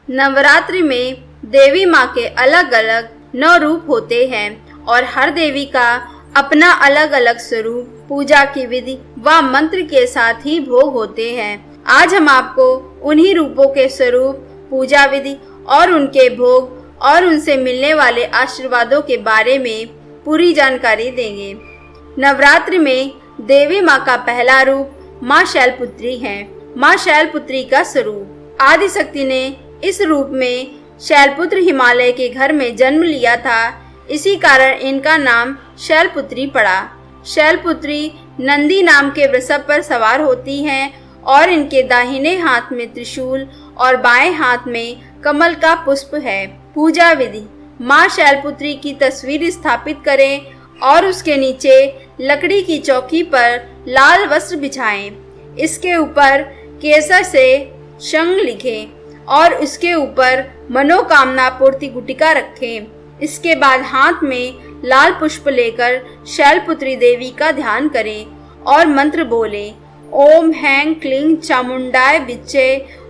नवरात्रि में देवी माँ के अलग अलग 9 रूप होते हैं और हर देवी का अपना अलग अलग स्वरूप, पूजा की विधि व मंत्र के साथ ही भोग होते हैं। आज हम आपको उन्हीं रूपों के स्वरूप, पूजा विधि और उनके भोग और उनसे मिलने वाले आशीर्वादों के बारे में पूरी जानकारी देंगे। नवरात्रि में देवी माँ का पहला रूप माँ शैलपुत्री है। माँ शैलपुत्री का स्वरूप, आदिशक्ति ने इस रूप में शैलपुत्र हिमालय के घर में जन्म लिया था, इसी कारण इनका नाम शैलपुत्री पड़ा। शैलपुत्री नंदी नाम के वृषभ पर सवार होती हैं और इनके दाहिने हाथ में त्रिशूल और बाएं हाथ में कमल का पुष्प है। पूजा विधि, माँ शैलपुत्री की तस्वीर स्थापित करें और उसके नीचे लकड़ी की चौकी पर लाल वस्त्र बिछाएं। इसके ऊपर केसर से शंख लिखें और उसके ऊपर मनोकामना पूर्ति गुटिका रखें। इसके बाद हाथ में लाल पुष्प लेकर शैलपुत्री देवी का ध्यान करें और मंत्र बोलें। ओम हैं क्लीं चामुंडाय विच्चे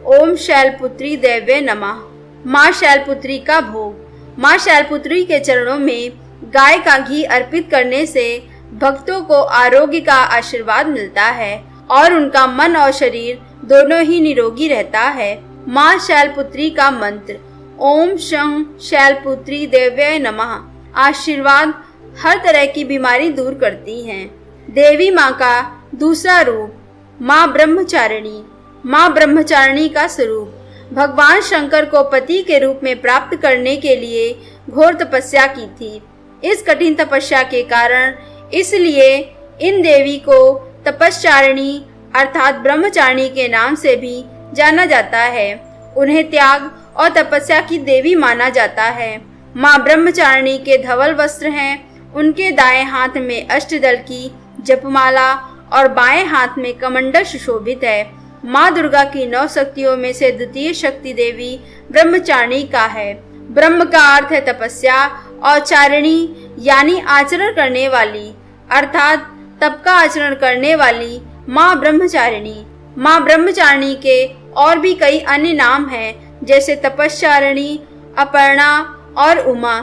ओम शैलपुत्री देवे नमः। माँ शैलपुत्री का भोग, माँ शैलपुत्री के चरणों में गाय का घी अर्पित करने से भक्तों को आरोग्य का आशीर्वाद मिलता है और उनका मन और शरीर दोनों ही निरोगी रहता है। माँ शैलपुत्री का मंत्र, ओम शं शैलपुत्री देव्यै नमः। आशीर्वाद हर तरह की बीमारी दूर करती हैं। देवी माँ का दूसरा रूप माँ ब्रह्मचारिणी। माँ ब्रह्मचारिणी का स्वरूप, भगवान शंकर को पति के रूप में प्राप्त करने के लिए घोर तपस्या की थी। इस कठिन तपस्या के कारण इसलिए इन देवी को तपस्चारिणी अर्थात ब्रह्मचारिणी के नाम से भी जाना जाता है। उन्हें त्याग और तपस्या की देवी माना जाता है। माँ ब्रह्मचारिणी के धवल वस्त्र हैं। उनके दाएं हाथ में अष्टदल की जपमाला और बाएं हाथ में कमंडल सुशोभित है। माँ दुर्गा की 9 शक्तियों में से द्वितीय शक्ति देवी ब्रह्मचारिणी का है। ब्रह्म का अर्थ है तपस्या और चारिणी यानी आचरण करने वाली अर्थात तप का आचरण करने वाली माँ ब्रह्मचारिणी। माँ ब्रह्मचारिणी के और भी कई अन्य नाम हैं जैसे तपस्चारिणी, अपर्णा और उमा।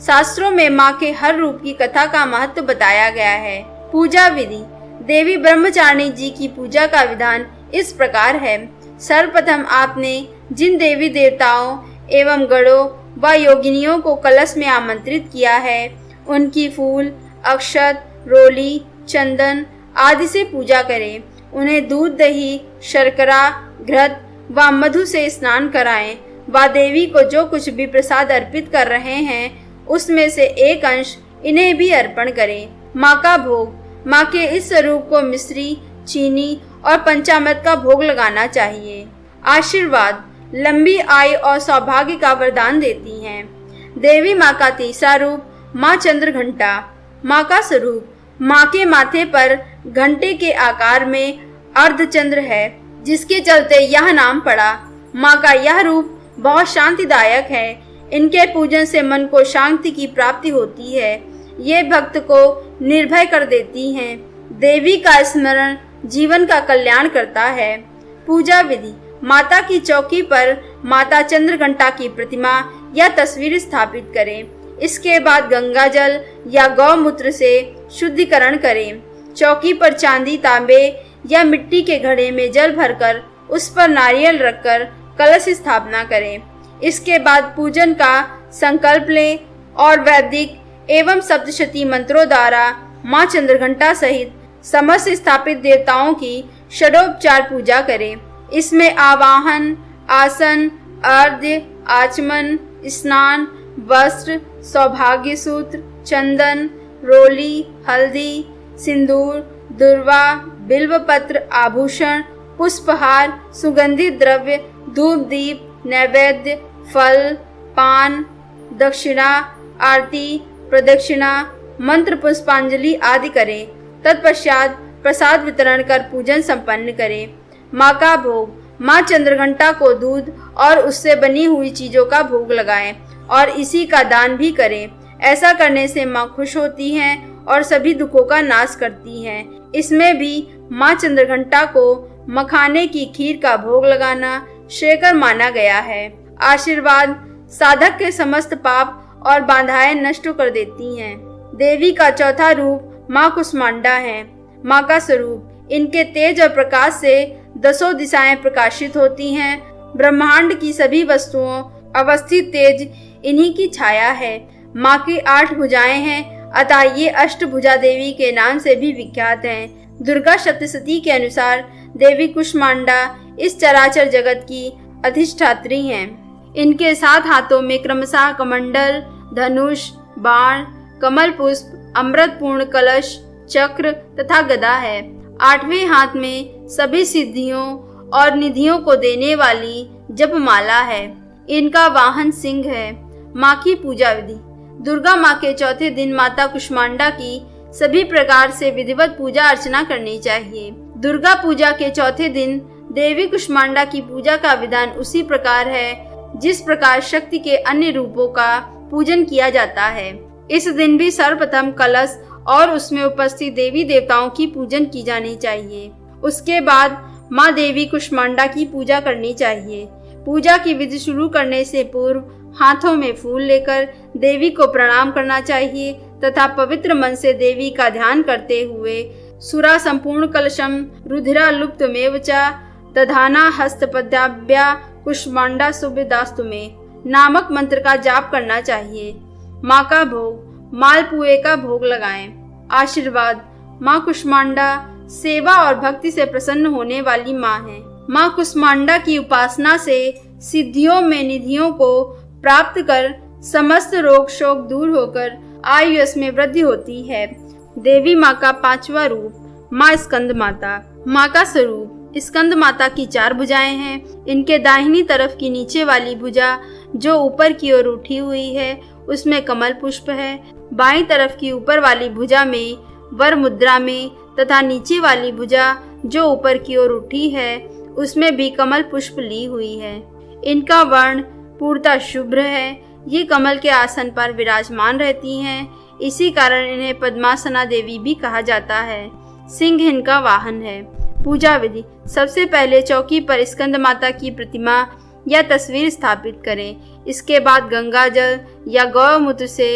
शास्त्रों में माँ के हर रूप की कथा का महत्व बताया गया है। पूजा विधि, देवी ब्रह्मचारिणी जी की पूजा का विधान इस प्रकार है। सर्वप्रथम आपने जिन देवी देवताओं एवं गणों व योगिनियों को कलश में आमंत्रित किया है उनकी फूल, अक्षत, रोली, चंदन आदि से पूजा करें। उन्हें दूध, दही, शर्करा, घृत व मधु से स्नान कराएं व देवी को जो कुछ भी प्रसाद अर्पित कर रहे हैं उसमें से एक अंश इन्हें भी अर्पण करें। माँ का भोग, माँ के इस स्वरूप को मिश्री, चीनी और पंचामृत का भोग लगाना चाहिए। आशीर्वाद, लंबी आयु और सौभाग्य का वरदान देती हैं। देवी माँ का तीसरा रूप माँ चंद्रघंटा। माँ का स्वरूप, माँ के माथे पर घंटे के आकार में अर्धचंद्र है जिसके चलते यह नाम पड़ा। माँ का यह रूप बहुत शांतिदायक है। इनके पूजन से मन को शांति की प्राप्ति होती है। ये भक्त को निर्भय कर देती हैं। देवी का स्मरण जीवन का कल्याण करता है। पूजा विधि, माता की चौकी पर माता चंद्रघंटा की प्रतिमा या तस्वीर स्थापित करें। इसके बाद गंगा जल या गौमूत्र से शुद्धिकरण करें। चौकी पर चांदी, तांबे या मिट्टी के घड़े में जल भरकर उस पर नारियल रखकर कलश स्थापना करें। इसके बाद पूजन का संकल्प लें और वैदिक एवं सप्तशती मंत्रों द्वारा माँ चंद्रघंटा सहित समस्त स्थापित देवताओं की षडोपचार पूजा करें। इसमें आवाहन, आसन, अर्घ्य, आचमन, स्नान, वस्त्र, सौभाग्य सूत्र, चंदन, रोली, हल्दी, सिंदूर, दुर्वा, बिल्वपत्र, आभूषण, पुष्पहार, सुगंधित द्रव्य, धूप दीप, नैवेद्य, फल, पान, दक्षिणा, आरती, प्रदक्षिणा, मंत्र पुष्पांजलि आदि करें। तत्पश्चात प्रसाद वितरण कर पूजन संपन्न करें। माँ का भोग, माँ चंद्रघंटा को दूध और उससे बनी हुई चीजों का भोग लगाएं और इसी का दान भी करें। ऐसा करने से माँ खुश होती हैं और सभी दुखों का नाश करती हैं। इसमें भी माँ चंद्रघंटा को मखाने की खीर का भोग लगाना श्रेयकर माना गया है। आशीर्वाद साधक के समस्त पाप और बाधाएं नष्ट कर देती हैं। देवी का चौथा रूप माँ कुष्मांडा है। माँ का स्वरूप, इनके तेज और प्रकाश से 10 दिशाएं प्रकाशित होती हैं। ब्रह्मांड की सभी वस्तुओं अवस्थित तेज इन्हीं की छाया है। माँ की 8 भुजाएं हैं, अतः ये अष्टभुजा देवी के नाम से भी विख्यात हैं। दुर्गा सप्तशती के अनुसार देवी कुष्मांडा इस चराचर जगत की अधिष्ठात्री हैं। इनके 7 हाथों में क्रमशः कमंडल, धनुष, बाण, कमल पुष्प, अमृतपूर्ण कलश, चक्र तथा गदा है। 8वें हाथ में सभी सिद्धियों और निधियों को देने वाली जपमाला है। इनका वाहन सिंह है। माँ की पूजा विधि। दुर्गा माँ के चौथे दिन माता कुष्मांडा की सभी प्रकार से विधिवत पूजा अर्चना करनी चाहिए। दुर्गा पूजा के चौथे दिन देवी कुष्मांडा की पूजा का विधान उसी प्रकार है जिस प्रकार शक्ति के अन्य रूपों का पूजन किया जाता है। इस दिन भी सर्वप्रथम कलश और उसमें उपस्थित देवी देवताओं की पूजन की जानी चाहिए। उसके बाद माँ देवी कुष्मांडा की पूजा करनी चाहिए। पूजा की विधि शुरू करने से पूर्व हाथों में फूल लेकर देवी को प्रणाम करना चाहिए तथा पवित्र मन से देवी का ध्यान करते हुए सुरा संपूर्ण कलशम रुधिरा लुप्तमेव च दधाना हस्तपद्याभ्या कुष्मांडा सुविदास्तु में नामक मंत्र का जाप करना चाहिए। माँ का भोग, मालपुए का भोग लगाएं। आशीर्वाद, माँ कुष्मांडा सेवा और भक्ति से प्रसन्न होने वाली माँ है। माँ कुष्मांडा की उपासना से सिद्धियों में निधियों को प्राप्त कर समस्त रोग शोक दूर होकर आयुष में वृद्धि होती है। देवी माँ का 5वां रूप माँ स्कंद माता। माँ का स्वरूप, स्कंद माता की 4 भुजाएं हैं। इनके दाहिनी तरफ की नीचे वाली भुजा जो ऊपर की ओर उठी हुई है उसमें कमल पुष्प है। बाईं तरफ की ऊपर वाली भुजा में वर मुद्रा में तथा नीचे वाली भुजा जो ऊपर की ओर उठी है उसमें भी कमल पुष्प ली हुई है। इनका वर्ण पूर्णतः शुभ्र है। ये कमल के आसन पर विराजमान रहती हैं। इसी कारण इन्हें पद्मासना देवी भी कहा जाता है। सिंह इनका वाहन है। पूजा विधि। सबसे पहले चौकी पर स्कंद माता की प्रतिमा या तस्वीर स्थापित करें। इसके बाद गंगा जल या गौमूत्र से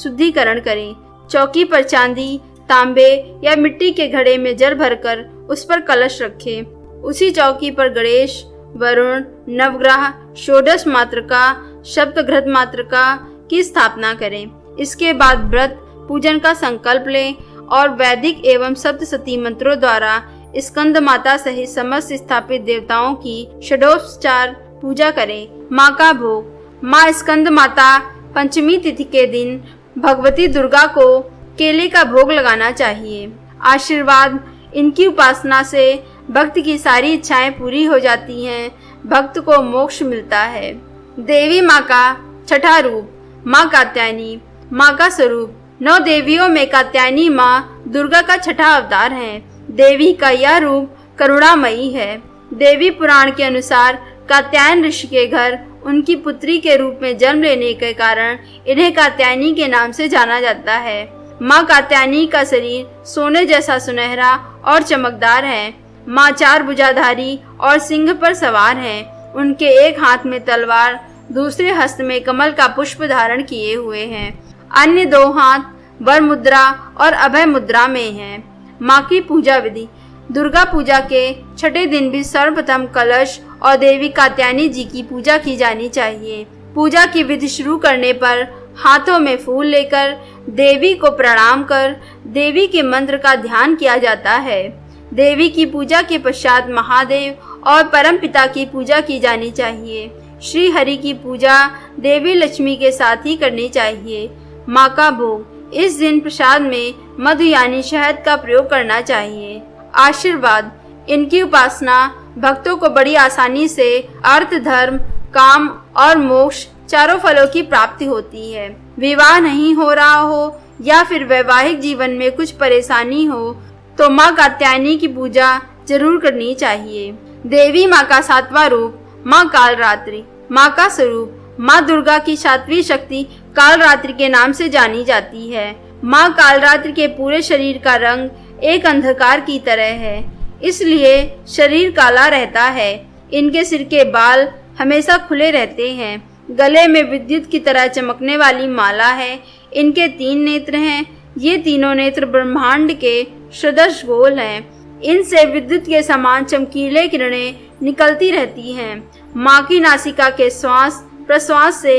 शुद्धिकरण करें। चौकी पर चांदी, तांबे या मिट्टी के घड़े में जल भरकर उस पर कलश रखें। उसी चौकी पर गणेश, वरुण, नवग्रह, षोडश मातृका, सप्तघृत मातृका की स्थापना करें। इसके बाद व्रत पूजन का संकल्प लें और वैदिक एवं सप्तशती मंत्रों द्वारा स्कंद माता सहित समस्त स्थापित देवताओं की षोडशोपचार पूजा करें। माँ का भोग। माँ स्कंद माता पंचमी तिथि के दिन भगवती दुर्गा को केले का भोग लगाना चाहिए। आशीर्वाद। इनकी उपासना से भक्त की सारी इच्छाएं पूरी हो जाती हैं। भक्त को मोक्ष मिलता है। देवी माँ का 6ठा रूप माँ कात्यायनी। माँ का स्वरूप। 9 देवियों में कात्यायनी माँ दुर्गा का 6ठा अवतार है। देवी का यह रूप करुणामयी है। देवी पुराण के अनुसार कात्यायन ऋषि के घर उनकी पुत्री के रूप में जन्म लेने के कारण इन्हें कात्यायनी के नाम से जाना जाता है। माँ कात्यायनी का शरीर सोने जैसा सुनहरा और चमकदार है। माँ 4 भुजाधारी और सिंह पर सवार हैं। उनके एक हाथ में तलवार, दूसरे हस्त में कमल का पुष्प धारण किए हुए हैं। अन्य 2 हाथ वर मुद्रा और अभय मुद्रा में हैं। माँ की पूजा विधि। दुर्गा पूजा के 6ठे दिन भी सर्वप्रथम कलश और देवी कात्यायनी जी की पूजा की जानी चाहिए। पूजा की विधि शुरू करने पर हाथों में फूल लेकर देवी को प्रणाम कर देवी के मंत्र का ध्यान किया जाता है। देवी की पूजा के पश्चात महादेव और परमपिता की पूजा की जानी चाहिए। श्री हरि की पूजा देवी लक्ष्मी के साथ ही करनी चाहिए। माँ का भोग। इस दिन प्रसाद में मधु यानी शहद का प्रयोग करना चाहिए। आशीर्वाद। इनकी उपासना भक्तों को बड़ी आसानी से अर्थ, धर्म, काम और मोक्ष चारों फलों की प्राप्ति होती है। विवाह नहीं हो रहा हो या फिर वैवाहिक जीवन में कुछ परेशानी हो तो माँ कात्यायनी की पूजा जरूर करनी चाहिए। देवी माँ का 7वां रूप माँ कालरात्रि। माँ का स्वरूप। माँ दुर्गा की 7वीं शक्ति कालरात्रि के नाम से जानी जाती है। माँ कालरात्रि के पूरे शरीर का रंग एक अंधकार की तरह है, इसलिए शरीर काला रहता है। इनके सिर के बाल हमेशा खुले रहते हैं। गले में विद्युत की तरह चमकने वाली माला है। इनके 3 नेत्र हैं। ये तीनों नेत्र ब्रह्मांड के सदृश गोल हैं। इनसे विद्युत के समान चमकीले किरणें निकलती रहती हैं। माँ की नासिका के श्वास प्रश्वास से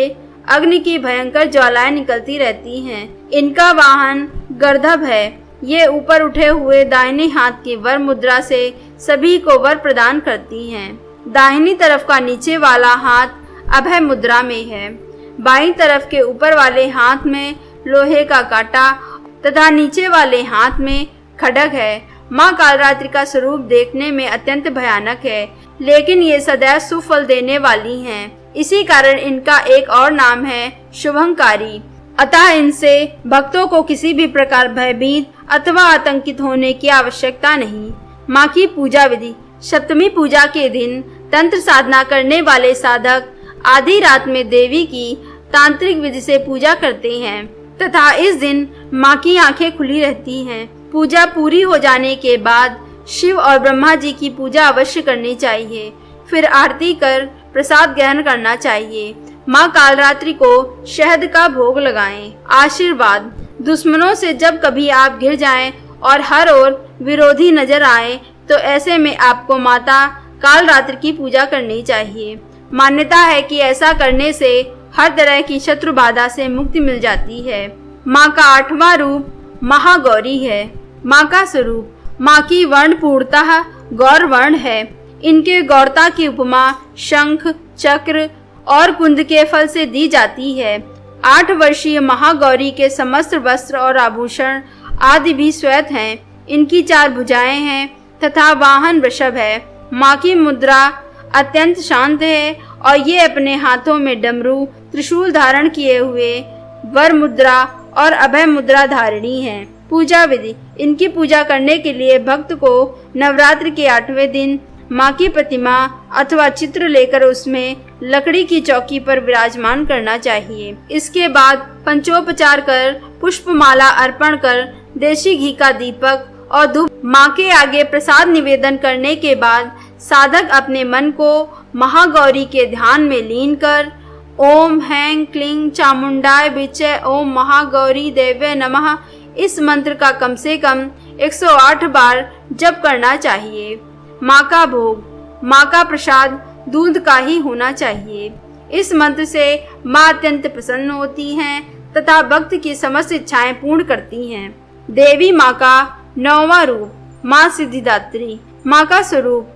अग्नि की भयंकर ज्वालाएं निकलती रहती हैं। इनका वाहन गर्दभ है। ये ऊपर उठे हुए दाहिने हाथ की वर मुद्रा से सभी को वर प्रदान करती हैं। दाहिनी तरफ का नीचे वाला हाथ अभय मुद्रा में है। बाईं तरफ के ऊपर वाले हाथ में लोहे का कांटा तथा नीचे वाले हाथ में खड्ग है। माँ कालरात्रि का स्वरूप देखने में अत्यंत भयानक है, लेकिन ये सदैव सुफल देने वाली हैं। इसी कारण इनका एक और नाम है शुभंकारी। अतः इनसे भक्तों को किसी भी प्रकार भयभीत अथवा आतंकित होने की आवश्यकता नहीं। माँ की पूजा विधि। सप्तमी पूजा के दिन तंत्र साधना करने वाले साधक आधी रात में देवी की तांत्रिक विधि से पूजा करते हैं तथा इस दिन माँ की आंखें खुली रहती हैं। पूजा पूरी हो जाने के बाद शिव और ब्रह्मा जी की पूजा अवश्य करनी चाहिए। फिर आरती कर प्रसाद ग्रहण करना चाहिए। माँ कालरात्रि को शहद का भोग लगाएं। आशीर्वाद। दुश्मनों से जब कभी आप घिर जाएं और हर ओर विरोधी नजर आए तो ऐसे में आपको माता कालरात्रि की पूजा करनी चाहिए। मान्यता है कि ऐसा करने से हर तरह की शत्रु बाधा से मुक्ति मिल जाती है। माँ का 8वां रूप महागौरी है। माँ का स्वरूप। माँ की वर्ण पूर्णतः गौर वर्ण है। इनके गौरता की उपमा शंख चक्र और कुंद के फल से दी जाती है। 8 वर्षीय महागौरी के समस्त वस्त्र और आभूषण आदि भी श्वेत हैं। इनकी 4 भुजाएं हैं तथा वाहन वृषभ है। माँ की मुद्रा अत्यंत शांत है और ये अपने हाथों में डमरू त्रिशूल धारण किए हुए वर मुद्रा और अभय मुद्रा धारिणी है। पूजा विधि। इनकी पूजा करने के लिए भक्त को नवरात्र के 8वें दिन माँ की प्रतिमा अथवा चित्र लेकर उसमें लकड़ी की चौकी पर विराजमान करना चाहिए। इसके बाद पंचोपचार कर पुष्पमाला अर्पण कर देशी घी का दीपक और धूप माँ के आगे प्रसाद निवेदन करने के बाद साधक अपने मन को महागौरी के ध्यान में लीन कर ओम हैं क्लीं चामुंडाय विचय ओम महागौरी देव्य नमः इस मंत्र का कम से कम 108 बार जप करना चाहिए। माँ का भोग। माँ का प्रसाद दूध का ही होना चाहिए। इस मंत्र से माँ अत्यंत प्रसन्न होती हैं तथा भक्त की समस्त इच्छाएं पूर्ण करती हैं। देवी माँ का 9वां रूप माँ सिद्धिदात्री। माँ का स्वरूप।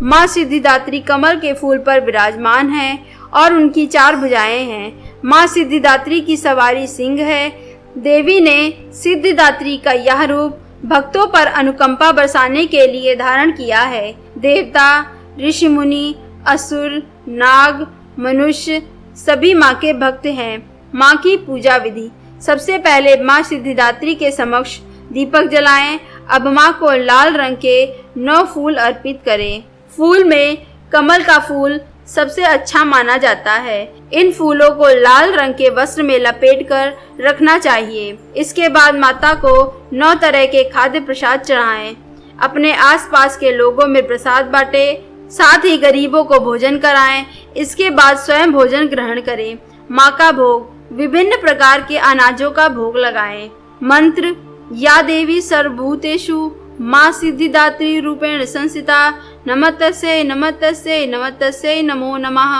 माँ सिद्धिदात्री कमल के फूल पर विराजमान है और उनकी 4 भुजाएं हैं। माँ सिद्धिदात्री की सवारी सिंह है। देवी ने सिद्धिदात्री का यह रूप भक्तों पर अनुकंपा बरसाने के लिए धारण किया है। देवता ऋषि मुनि असुर नाग मनुष्य सभी माँ के भक्त हैं। माँ की पूजा विधि। सबसे पहले माँ सिद्धिदात्री के समक्ष दीपक जलाएं। अब माँ को लाल रंग के 9 फूल अर्पित करें। फूल में कमल का फूल सबसे अच्छा माना जाता है। इन फूलों को लाल रंग के वस्त्र में लपेटकर रखना चाहिए। इसके बाद माता को 9 तरह के खाद्य प्रसाद चढ़ाएं। अपने आसपास के लोगों में प्रसाद बांटें, साथ ही गरीबों को भोजन कराएं। इसके बाद स्वयं भोजन ग्रहण करें। माँ का भोग। विभिन्न प्रकार के अनाजों का भोग लगाएं। मंत्र। या देवी सर्वभूतेषु माँ सिद्धिदात्री रूपेण संस्थिता नमस्तस्यै नमस्तस्यै नमस्तस्यै नमो नमः।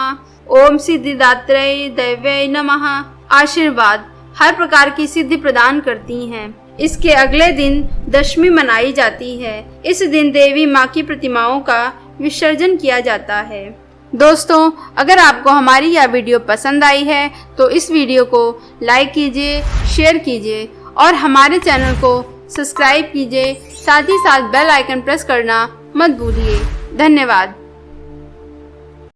ओम सिद्धिदात्रै दैव्यै नमः। आशीर्वाद। हर प्रकार की सिद्धि प्रदान करती हैं। इसके अगले दिन दशमी मनाई जाती है। इस दिन देवी माँ की प्रतिमाओं का विसर्जन किया जाता है। दोस्तों, अगर आपको हमारी यह वीडियो पसंद आई है तो इस वीडियो को लाइक कीजिए, शेयर कीजिए और हमारे चैनल को सब्सक्राइब कीजिए। साथ ही साथ बेल आइकन प्रेस करना मत भूलिए। धन्यवाद।